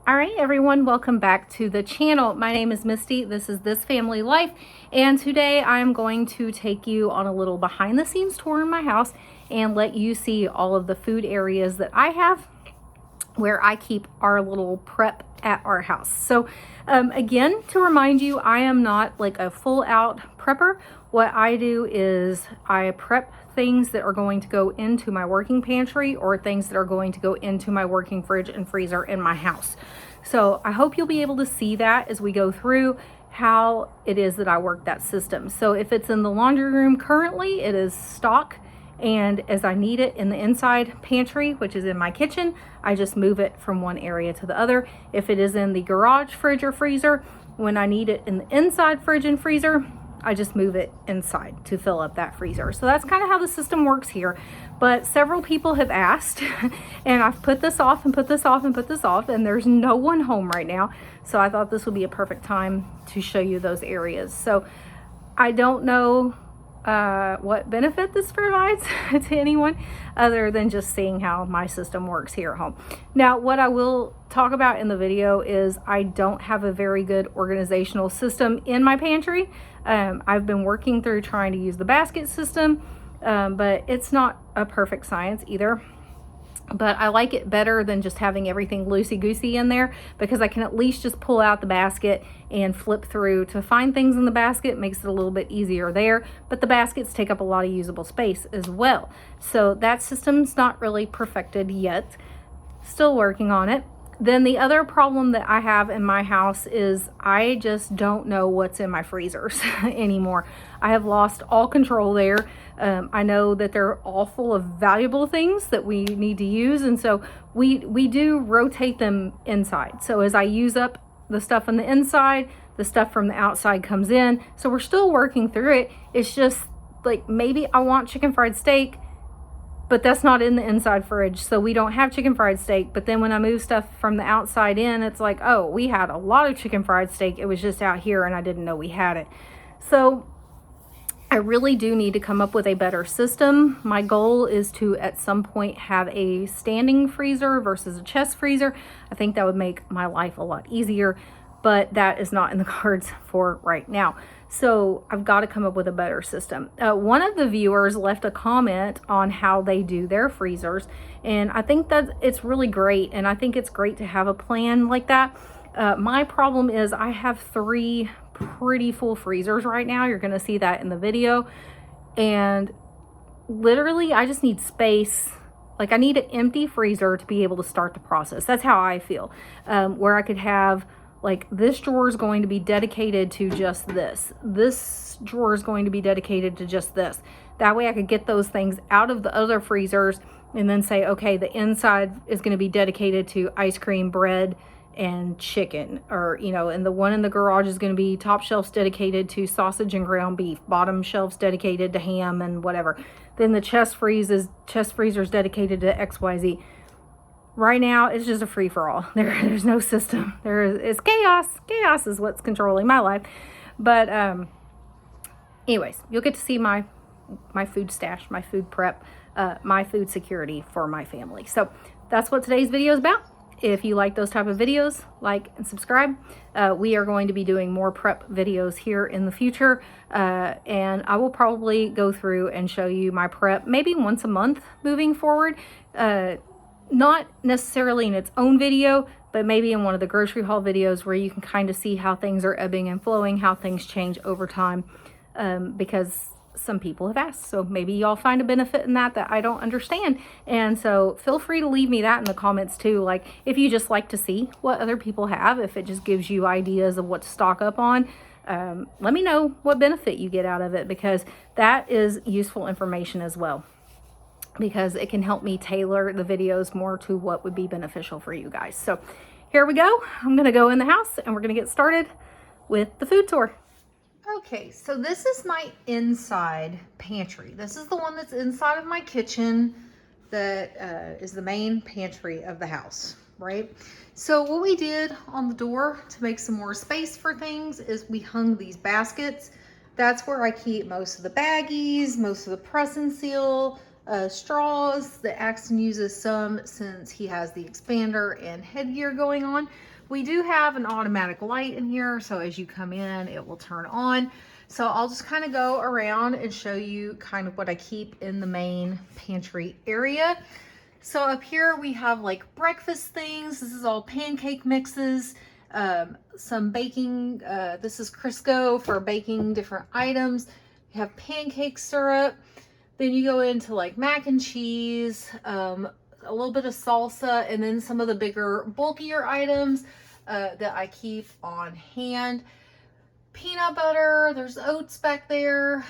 All right, everyone, welcome back to the channel. My name is Misty. This is This Family Life, and today I'm going to take you on a little behind the scenes tour in my house and let you see all of the food areas that I have where I keep our little prep at our house. So again, to remind you, I am not like a full out prepper. What I do is I prep things that are going to go into my working pantry or things that are going to go into my working fridge and freezer in my house. So I hope you'll be able to see that as we go through how it is that I work that system. So if it's in the laundry room currently, it is stock. And as I need it in the inside pantry, which is in my kitchen, I just move it from one area to the other. If it is in the garage fridge or freezer, when I need it in the inside fridge and freezer, I just move it inside to fill up that freezer. So that's kind of how the system works here. But several people have asked, and I've put this off and put this off and put this off, and there's no one home right now. So I thought this would be a perfect time to show you those areas. So I don't know what benefit this provides to anyone other than just seeing how my system works here at home. Now, what I will talk about in the video is I don't have a very good organizational system in my pantry. I've been working through trying to use the basket system, but it's not a perfect science either. But I like it better than just having everything loosey-goosey in there, because I can at least just pull out the basket and flip through to find things in the basket. It makes it a little bit easier there, but the baskets take up a lot of usable space as well. So that system's not really perfected yet. Still working on it. Then the other problem that I have in my house is I just don't know what's in my freezers anymore. I have lost all control there. I know that they're all full of valuable things that we need to use, and so we do rotate them inside. So as I use up the stuff on the inside, the stuff from the outside comes in. So we're still working through it. It's just like maybe I want chicken fried steak, but that's not in the inside fridge, so we don't have chicken fried steak. But then when I move stuff from the outside in, it's like, oh, we had a lot of chicken fried steak. It was just out here and I didn't know we had it. So I really do need to come up with a better system. My goal is to at some point have a standing freezer versus a chest freezer. I think that would make my life a lot easier, but that is not in the cards for right now. So I've got to come up with a better system. One of the viewers left a comment on how they do their freezers, and I think that it's really great, and I think it's great to have a plan like that. My problem is I have 3 pretty full freezers right now. You're going to see that in the video, and literally I just need space. Like, I need an empty freezer to be able to start the process. That's how I feel. Where I could have, like, this drawer is going to be dedicated to just this. This drawer is going to be dedicated to just this. That way I could get those things out of the other freezers and then say, okay, the inside is going to be dedicated to ice cream, bread, and chicken. Or, you know, and the one in the garage is going to be top shelves dedicated to sausage and ground beef, bottom shelves dedicated to ham and whatever. Then the chest freezer is dedicated to XYZ. Right now, it's just a free-for-all. There's no system. It's chaos. Chaos is what's controlling my life. But anyways, you'll get to see my food stash, my food prep, my food security for my family. So that's what today's video is about. If you like those type of videos, like and subscribe. We are going to be doing more prep videos here in the future. And I will probably go through and show you my prep maybe once a month moving forward. Not necessarily in its own video, but maybe in one of the grocery haul videos where you can kind of see how things are ebbing and flowing, how things change over time, because some people have asked. So maybe y'all find a benefit in that I don't understand. And so feel free to leave me that in the comments too. Like, if you just like to see what other people have, if it just gives you ideas of what to stock up on, let me know what benefit you get out of it, because that is useful information as well, because it can help me tailor the videos more to what would be beneficial for you guys. So here we go. I'm going to go in the house and we're going to get started with the food tour. Okay, so this is my inside pantry. This is the one that's inside of my kitchen that is the main pantry of the house, right? So what we did on the door to make some more space for things is we hung these baskets. That's where I keep most of the baggies, most of the press and seal, straws that Axton uses some since he has the expander and headgear going on. We do have an automatic light in here, so as you come in, it will turn on. So I'll just kind of go around and show you kind of what I keep in the main pantry area. So up here we have like breakfast things. This is all pancake mixes, some baking. This is Crisco for baking different items. You have pancake syrup. Then you go into like mac and cheese, a little bit of salsa, and then some of the bigger, bulkier items that I keep on hand. Peanut butter, there's oats back there.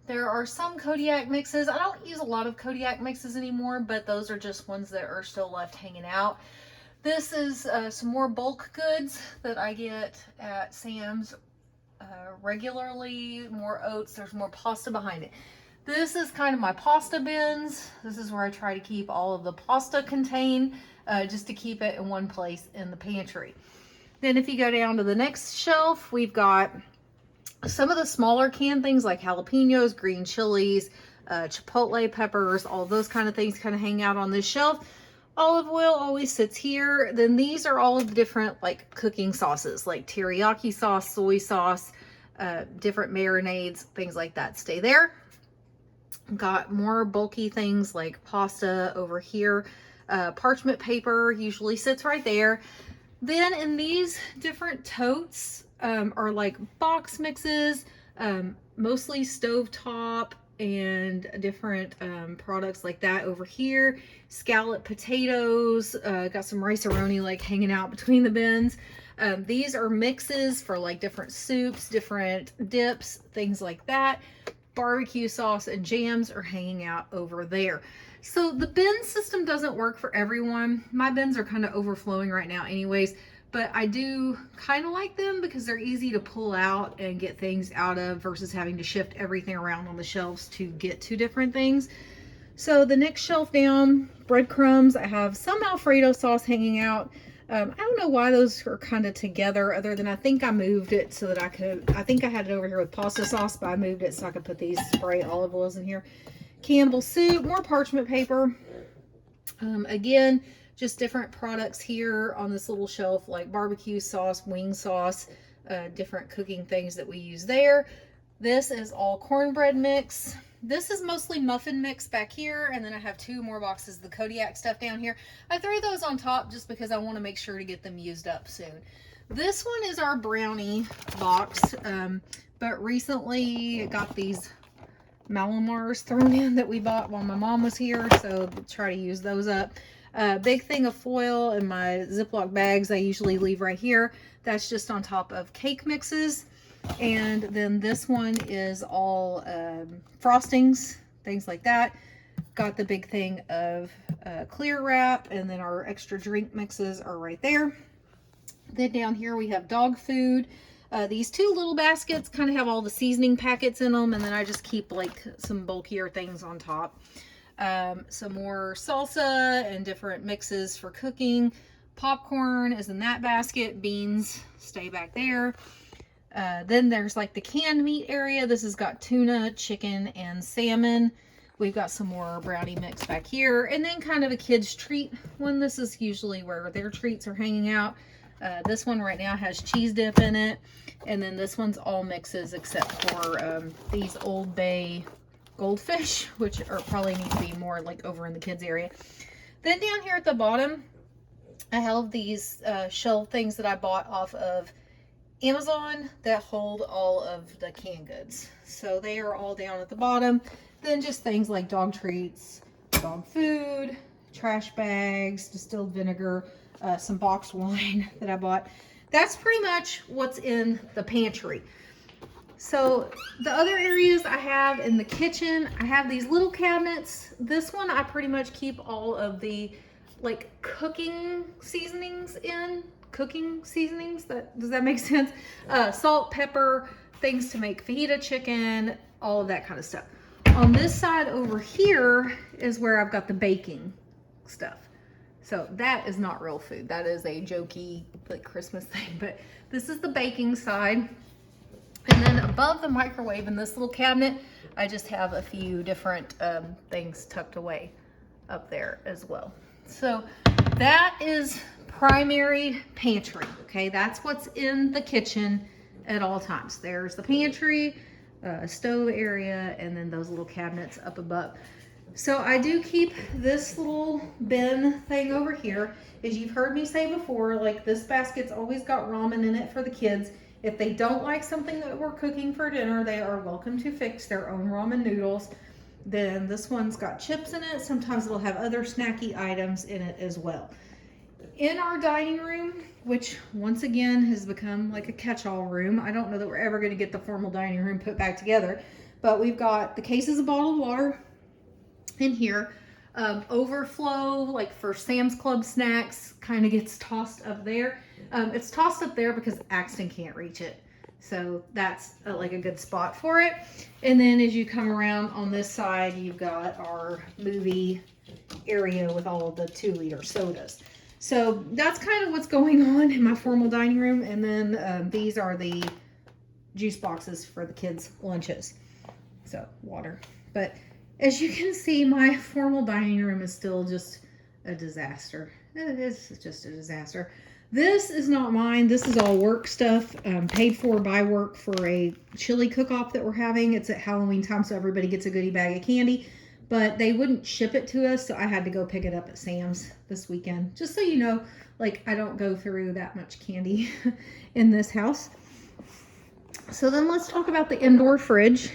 There are some Kodiak mixes. I don't use a lot of Kodiak mixes anymore, but those are just ones that are still left hanging out. This is some more bulk goods that I get at Sam's regularly. More oats, there's more pasta behind it. This is kind of my pasta bins. This is where I try to keep all of the pasta contained, just to keep it in one place in the pantry. Then if you go down to the next shelf, we've got some of the smaller canned things like jalapenos, green chilies, chipotle peppers, all those kind of things kind of hang out on this shelf. Olive oil always sits here. Then these are all of the different like cooking sauces, like teriyaki sauce, soy sauce, different marinades, things like that stay there. Got more bulky things like pasta over here. Parchment paper usually sits right there. Then in these different totes are like box mixes, mostly stovetop and different products like that over here. Scalloped potatoes, got some rice-a-roni like hanging out between the bins. These are mixes for like different soups, different dips, things like that. Barbecue sauce and jams are hanging out over there. So the bin system doesn't work for everyone. My bins are kind of overflowing right now anyways, but I do kind of like them because they're easy to pull out and get things out of versus having to shift everything around on the shelves to get to different things. So the next shelf down, breadcrumbs. I have some Alfredo sauce hanging out. I don't know why those are kind of together, other than I think I moved it so that I think I had it over here with pasta sauce, but I moved it so I could put these spray olive oils in here. Campbell soup, more parchment paper. Again, just different products here on this little shelf, like barbecue sauce, wing sauce, different cooking things that we use there. This is all cornbread mix. This is mostly muffin mix back here, and then I have two more boxes of the Kodiak stuff down here. I threw those on top just because I want to make sure to get them used up soon. This one is our brownie box, but recently got these Malamars thrown in that we bought while my mom was here, so we'll try to use those up. Big thing of foil in my Ziploc bags I usually leave right here. That's just on top of cake mixes. And then this one is all frostings, things like that. Got the big thing of clear wrap, and then our extra drink mixes are right there. Then down here we have dog food. These two little baskets kind of have all the seasoning packets in them, and then I just keep like some bulkier things on top. Some more salsa and different mixes for cooking. Popcorn is in that basket. Beans stay back there. Then there's like the canned meat area. This has got tuna, chicken, and salmon. We've got some more brownie mix back here. And then kind of a kid's treat one. This is usually where their treats are hanging out. This one right now has cheese dip in it. And then this one's all mixes except for these Old Bay goldfish, which are probably need to be more like over in the kids area. Then down here at the bottom, I have these shelf things that I bought off of Amazon that hold all of the canned goods. So they are all down at the bottom. Then just things like dog treats, dog food, trash bags, distilled vinegar, some boxed wine that I bought. That's pretty much what's in the pantry. So the other areas I have in the kitchen, I have these little cabinets. This one I pretty much keep all of the like cooking seasonings in. Does that make sense? Salt, pepper, things to make fajita chicken, all of that kind of stuff. On this side over here is where I've got the baking stuff. So that is not real food. That is a jokey like Christmas thing, but this is the baking side. And then above the microwave in this little cabinet, I just have a few different things tucked away up there as well. So that is primary pantry. Okay, that's what's in the kitchen at all times. There's the pantry, stove area, and then those little cabinets up above. So I do keep this little bin thing over here. As you've heard me say before, like this basket's always got ramen in it for the kids. If they don't like something that we're cooking for dinner, they are welcome to fix their own ramen noodles. Then this one's got chips in it. Sometimes it'll have other snacky items in it as well. In our dining room, which once again has become like a catch-all room. I don't know that we're ever going to get the formal dining room put back together, but we've got the cases of bottled water in here. Overflow, like for Sam's Club snacks, kind of gets tossed up there. It's tossed up there because Axton can't reach it. So that's like a good spot for it. And then as you come around on this side, you've got our movie area with all of the 2-liter sodas. So that's kind of what's going on in my formal dining room. And then these are the juice boxes for the kids' lunches. So water. But as you can see, my formal dining room is still just a disaster. It is just a disaster. This is not mine. This is all work stuff, paid for by work for a chili cook-off that we're having. It's at Halloween time, so everybody gets a goodie bag of candy. But they wouldn't ship it to us, so I had to go pick it up at Sam's this weekend. Just so you know, like, I don't go through that much candy in this house. So then let's talk about the indoor fridge.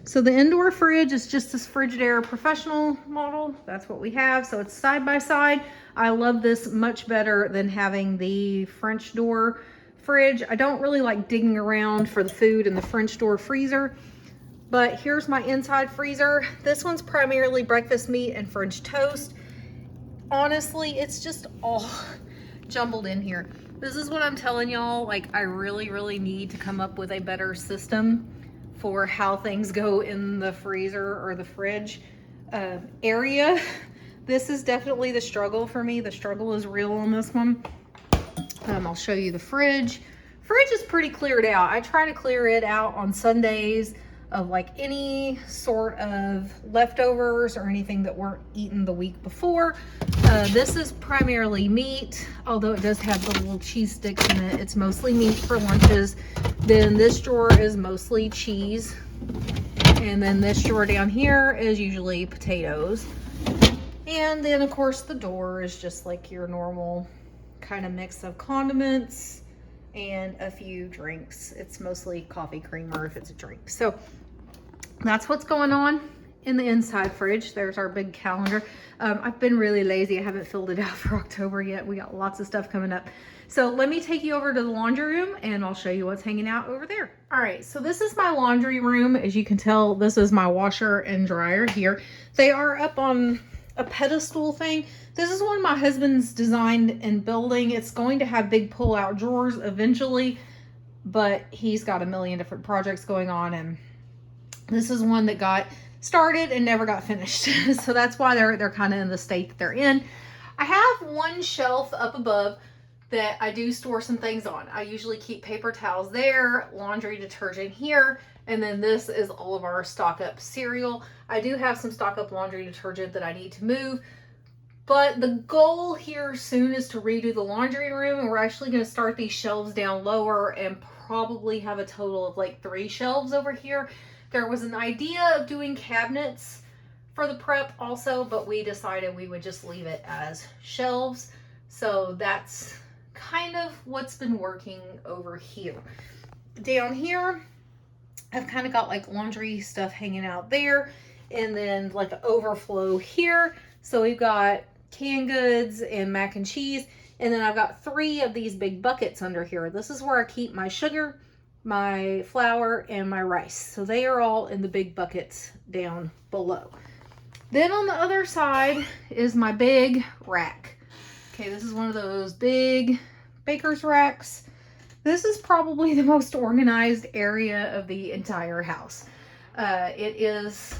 So the indoor fridge is just this Frigidaire professional model. That's what we have. So it's side by side. I love this much better than having the French door fridge. I don't really like digging around for the food in the French door freezer. But here's my inside freezer. This one's primarily breakfast meat and French toast. Honestly, it's just all jumbled in here. This is what I'm telling y'all. Like, I really, really need to come up with a better system for how things go in the freezer or the fridge area. This is definitely the struggle for me. The struggle is real on this one. I'll show you the fridge. Fridge is pretty cleared out. I try to clear it out on Sundays of like any sort of leftovers or anything that weren't eaten the week before. This is primarily meat, although it does have the little cheese sticks in it. It's mostly meat for lunches. Then this drawer is mostly cheese. And then this drawer down here is usually potatoes. And then of course the door is just like your normal kind of mix of condiments and a few drinks. It's mostly coffee creamer if it's a drink. So that's what's going on in the inside fridge. There's our big calendar. I've been really lazy. I haven't filled it out for October yet. We got lots of stuff coming up. So let me take you over to the laundry room and I'll show you what's hanging out over there. All right, so this is my laundry room. As you can tell, this is my washer and dryer here. They are up on a pedestal thing. This is one my husband's designed and building. It's going to have big pull-out drawers eventually, but he's got a million different projects going on, and this is one that got started and never got finished. So that's why they're kind of in the state that they're in. I have one shelf up above that I do store some things on. I usually keep paper towels there, laundry detergent here, and then this is all of our stock up cereal. I do have some stock up laundry detergent that I need to move, but the goal here soon is to redo the laundry room, and we're actually going to start these shelves down lower and probably have a total of like 3 shelves over here. There was an idea of doing cabinets for the prep also, but we decided we would just leave it as shelves. So that's kind of what's been working over here. Down here, I've kind of got like laundry stuff hanging out there, and then like the overflow here. So we've got canned goods and mac and cheese, and then I've got 3 of these big buckets under here. This is where I keep my sugar, my flour, and my rice. So they are all in the big buckets down below. Then on the other side is my big rack. Okay, this is one of those big baker's racks. This is probably the most organized area of the entire house. It is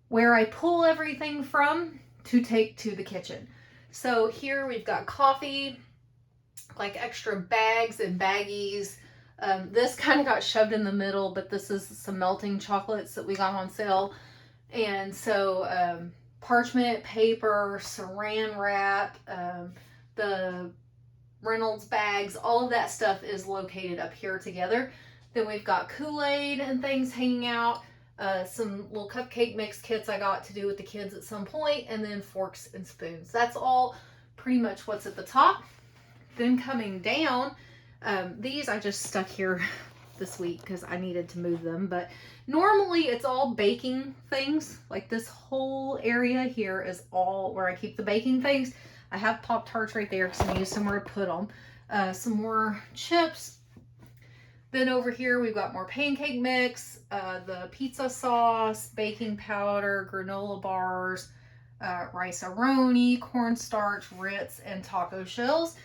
where I pull everything from to take to the kitchen. So here we've got coffee, like extra bags and baggies. This kind of got shoved in the middle, but this is some melting chocolates that we got on sale. And so parchment paper, saran wrap, the Reynolds bags, all of that stuff is located up here together. Then we've got Kool-Aid and things hanging out, some little cupcake mix kits I got to do with the kids at some point, and then forks and spoons. That's all pretty much what's at the top. Then coming down, these I just stuck here this week because I needed to move them, but normally it's all baking things. Like this whole area here is all where I keep the baking things. I have Pop-Tarts right there because I need somewhere to put them. Some more chips. Then over here we've got more pancake mix, the pizza sauce, baking powder, granola bars, rice-a-roni, cornstarch, Ritz, and taco shells.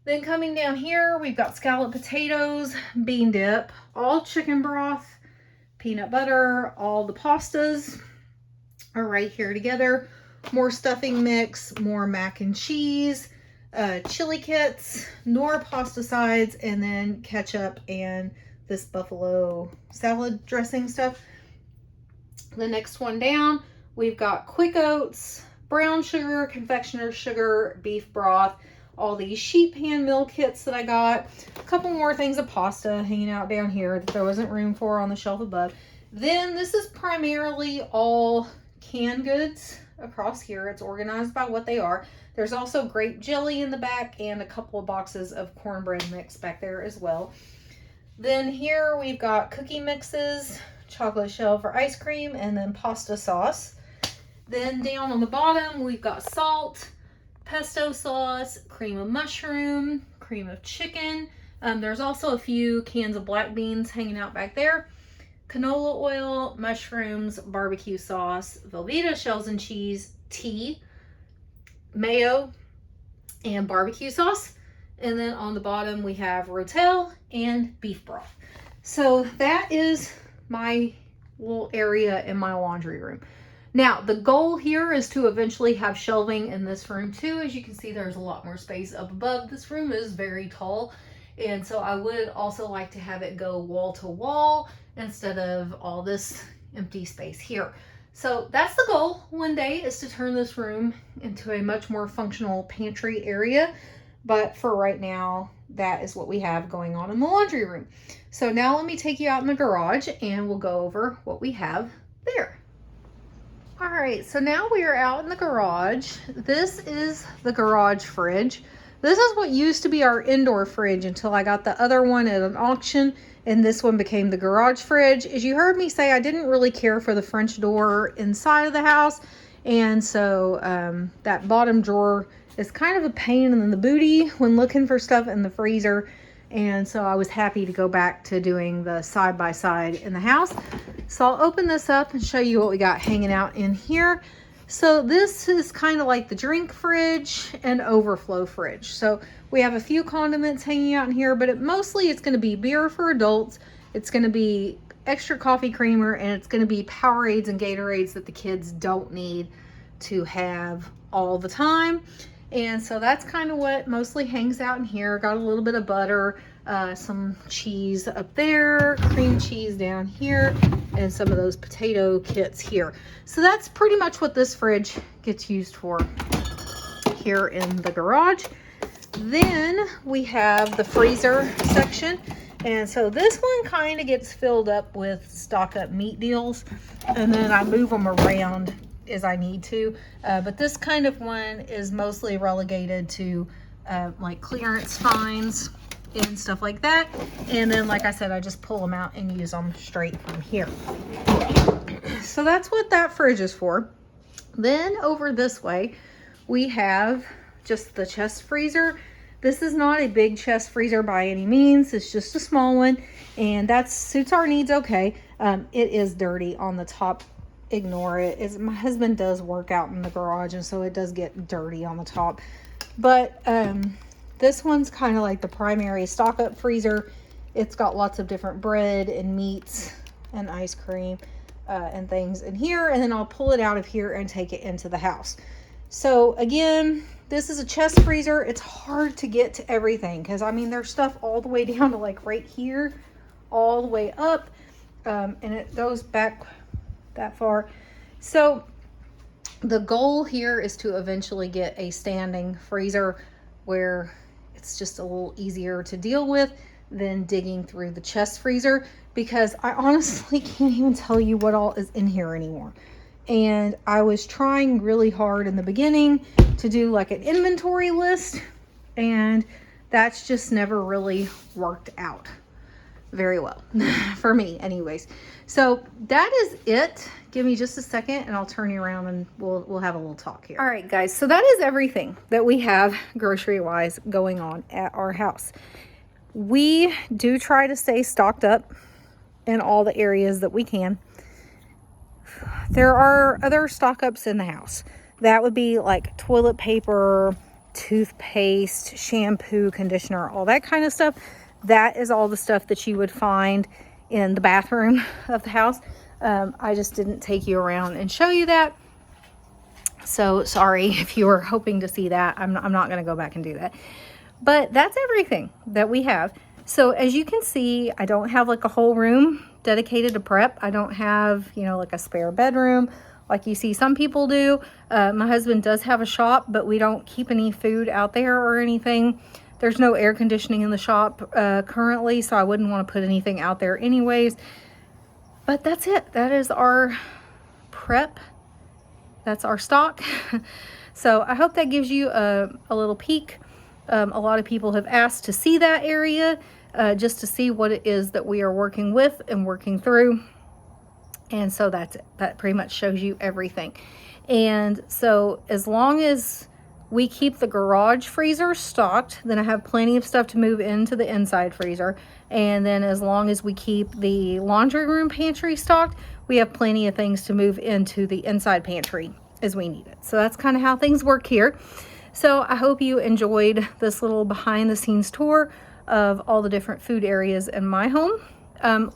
Then coming down here, we've got scalloped potatoes, bean dip, all chicken broth, peanut butter, all the pastas are right here together. More stuffing mix, more mac and cheese, chili kits, Nor pasta sides, and then ketchup and this buffalo salad dressing stuff. The next one down, we've got quick oats, brown sugar, confectioner's sugar, beef broth, all these sheet pan meal kits that I got, a couple more things of pasta hanging out down here that there wasn't room for on the shelf above. Then this is primarily all canned goods across here. It's organized by what they are. There's also grape jelly in the back and a couple of boxes of cornbread mix back there as well. Then here we've got cookie mixes, chocolate shell for ice cream, and then pasta sauce. Then down on the bottom we've got salt, pesto sauce, cream of mushroom, cream of chicken. There's also a few cans of black beans hanging out back there. Canola oil, mushrooms, barbecue sauce, Velveeta shells and cheese, tea, mayo, and barbecue sauce. And then on the bottom we have rotel and beef broth. So that is my little area in my laundry room. Now, the goal here is to eventually have shelving in this room too. As you can see, there's a lot more space up above. This room is very tall, and so I would also like to have it go wall to wall instead of all this empty space here. So that's the goal one day, is to turn this room into a much more functional pantry area. But for right now, that is what we have going on in the laundry room. So now let me take you out in the garage and we'll go over what we have there. All right, so now we are out in the garage. This is the garage fridge. This is what used to be our indoor fridge until I got the other one at an auction, and this one became the garage fridge. As you heard me say, I didn't really care for the French door inside of the house, and so that bottom drawer is kind of a pain in the booty when looking for stuff in the freezer. And so I was happy to go back to doing the side-by-side in the house. So I'll open this up and show you what we got hanging out in here. So this is kind of like the drink fridge and overflow fridge. So we have a few condiments hanging out in here, but mostly it's going to be beer for adults. It's going to be extra coffee creamer, and it's going to be Powerades and Gatorades that the kids don't need to have all the time. And so that's kind of what mostly hangs out in here. Got a little bit of butter, some cheese up there, cream cheese down here, and some of those potato kits here. So that's pretty much what this fridge gets used for here in the garage. Then we have the freezer section. And so this one kind of gets filled up with stock up meat deals, and then I move them around as I need to, but this kind of one is mostly relegated to like clearance finds and stuff like that. And then, like I said, I just pull them out and use them straight from here. So that's what that fridge is for. Then over this way we have just the chest freezer. This is not a big chest freezer by any means. It's just a small one, and that suits our needs okay. It is dirty on the top. Ignore it. My husband does work out in the garage, and so it does get dirty on the top. But this one's kind of like the primary stock up freezer. It's got lots of different bread and meats and ice cream and things in here, and then I'll pull it out of here and take it into the house. So again, this is a chest freezer. It's hard to get to everything because I mean there's stuff all the way down to like right here, all the way up, and it goes back that far. So the goal here is to eventually get a standing freezer. where it's just a little easier to deal with than digging through the chest freezer, because I honestly can't even tell you what all is in here anymore. And I was trying really hard in the beginning to do like an inventory list, and that's just never really worked out very well for me anyways. So that is it. Give me just a second and I'll turn you around and we'll have a little talk here. All right, guys, so that is everything that we have grocery wise going on at our house. We do try to stay stocked up in all the areas that we can. There are other stock ups in the house. That would be like toilet paper, toothpaste, shampoo, conditioner, all that kind of stuff. That is all the stuff that you would find in the bathroom of the house. I just didn't take you around and show you that. So sorry if you were hoping to see that. I'm not going to go back and do that. But that's everything that we have. So as you can see, I don't have like a whole room dedicated to prep. I don't have, you know, like a spare bedroom like you see some people do. My husband does have a shop, but we don't keep any food out there or anything. There's no air conditioning in the shop currently, so I wouldn't want to put anything out there anyways. But that's it. That is our prep. That's our stock. So I hope that gives you a little peek. A lot of people have asked to see that area, just to see what it is that we are working with and working through. And so that's it. That pretty much shows you everything. And so as long as we keep the garage freezer stocked, then I have plenty of stuff to move into the inside freezer. And then as long as we keep the laundry room pantry stocked, we have plenty of things to move into the inside pantry as we need it. So that's kind of how things work here. So I hope you enjoyed this little behind the scenes tour of all the different food areas in my home.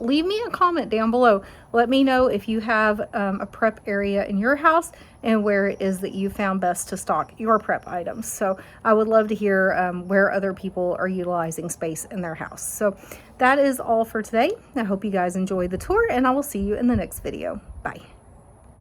Leave me a comment down below. Let me know if you have a prep area in your house and where it is that you found best to stock your prep items. So I would love to hear where other people are utilizing space in their house. So that is all for today. I hope you guys enjoyed the tour, and I will see you in the next video. Bye.